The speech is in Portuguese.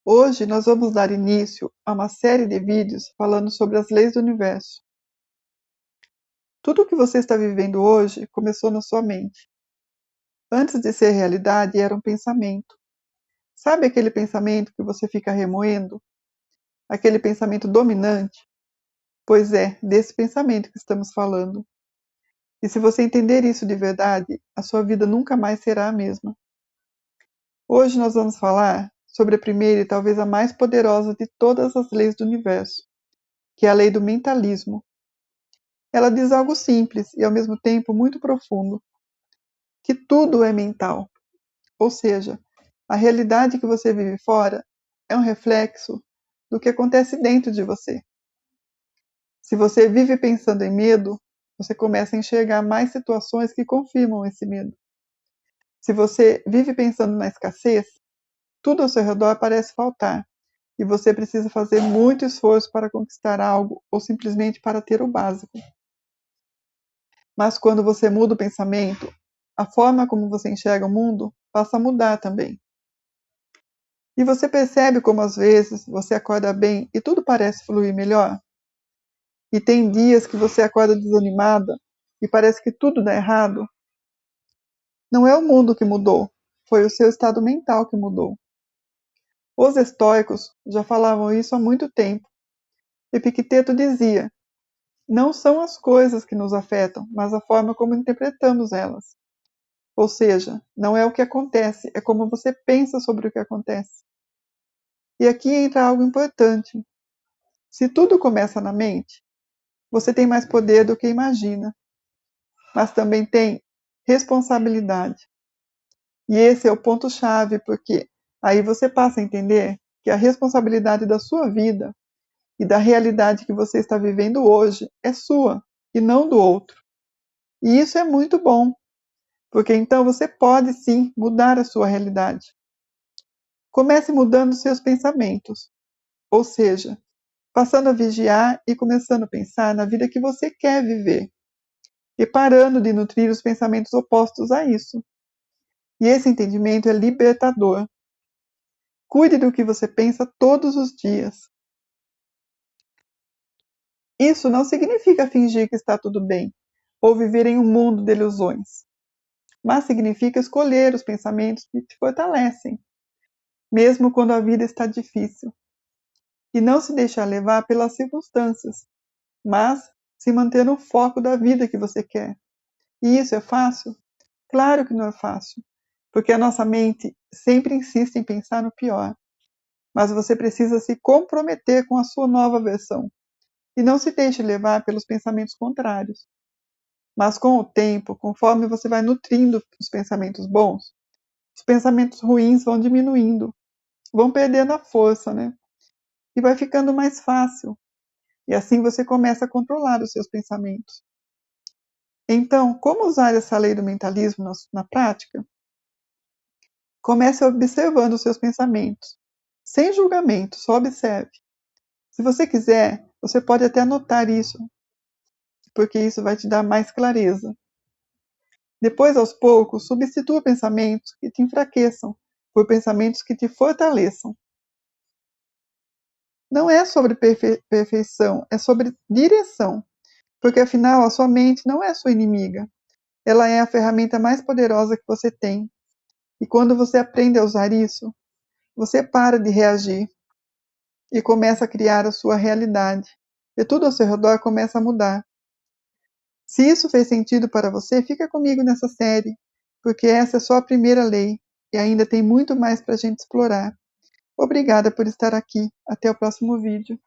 Hoje nós vamos dar início a uma série de vídeos falando sobre as leis do universo. Tudo o que você está vivendo hoje começou na sua mente. Antes de ser realidade, era um pensamento. Sabe aquele pensamento que você fica remoendo? Aquele pensamento dominante? Pois é, desse pensamento que estamos falando. E se você entender isso de verdade, a sua vida nunca mais será a mesma. Hoje nós vamos falar sobre a primeira e talvez a mais poderosa de todas as leis do universo, que é a lei do mentalismo. Ela diz algo simples e ao mesmo tempo muito profundo, que tudo é mental. Ou seja, a realidade que você vive fora é um reflexo do que acontece dentro de você. Se você vive pensando em medo, você começa a enxergar mais situações que confirmam esse medo. Se você vive pensando na escassez, tudo ao seu redor parece faltar, e você precisa fazer muito esforço para conquistar algo ou simplesmente para ter o básico. Mas quando você muda o pensamento, a forma como você enxerga o mundo passa a mudar também. E você percebe como às vezes você acorda bem e tudo parece fluir melhor? E tem dias que você acorda desanimada e parece que tudo dá errado? Não é o mundo que mudou, foi o seu estado mental que mudou. Os estoicos já falavam isso há muito tempo. Epicteto dizia: não são as coisas que nos afetam, mas a forma como interpretamos elas. Ou seja, não é o que acontece, é como você pensa sobre o que acontece. E aqui entra algo importante. Se tudo começa na mente, você tem mais poder do que imagina, mas também tem responsabilidade. E esse é o ponto-chave, porque aí você passa a entender que a responsabilidade da sua vida e da realidade que você está vivendo hoje é sua e não do outro. E isso é muito bom, porque então você pode sim mudar a sua realidade. Comece mudando seus pensamentos, ou seja, passando a vigiar e começando a pensar na vida que você quer viver, e parando de nutrir os pensamentos opostos a isso. E esse entendimento é libertador. Cuide do que você pensa todos os dias. Isso não significa fingir que está tudo bem, ou viver em um mundo de ilusões, mas significa escolher os pensamentos que te fortalecem, mesmo quando a vida está difícil. E não se deixar levar pelas circunstâncias, mas se manter no foco da vida que você quer. E isso é fácil? Claro que não é fácil, porque a nossa mente sempre insiste em pensar no pior. Mas você precisa se comprometer com a sua nova versão e não se deixe levar pelos pensamentos contrários. Mas com o tempo, conforme você vai nutrindo os pensamentos bons, os pensamentos ruins vão diminuindo, vão perdendo a força, né? E vai ficando mais fácil. E assim você começa a controlar os seus pensamentos. Então, como usar essa lei do mentalismo na prática? Comece observando os seus pensamentos. Sem julgamento, só observe. Se você quiser, você pode até anotar isso, porque isso vai te dar mais clareza. Depois, aos poucos, substitua pensamentos que te enfraqueçam por pensamentos que te fortaleçam. Não é sobre perfeição, é sobre direção, porque afinal a sua mente não é sua inimiga. Ela é a ferramenta mais poderosa que você tem. E quando você aprende a usar isso, você para de reagir e começa a criar a sua realidade. E tudo ao seu redor começa a mudar. Se isso fez sentido para você, fica comigo nessa série, porque essa é só a primeira lei e ainda tem muito mais para a gente explorar. Obrigada por estar aqui. Até o próximo vídeo.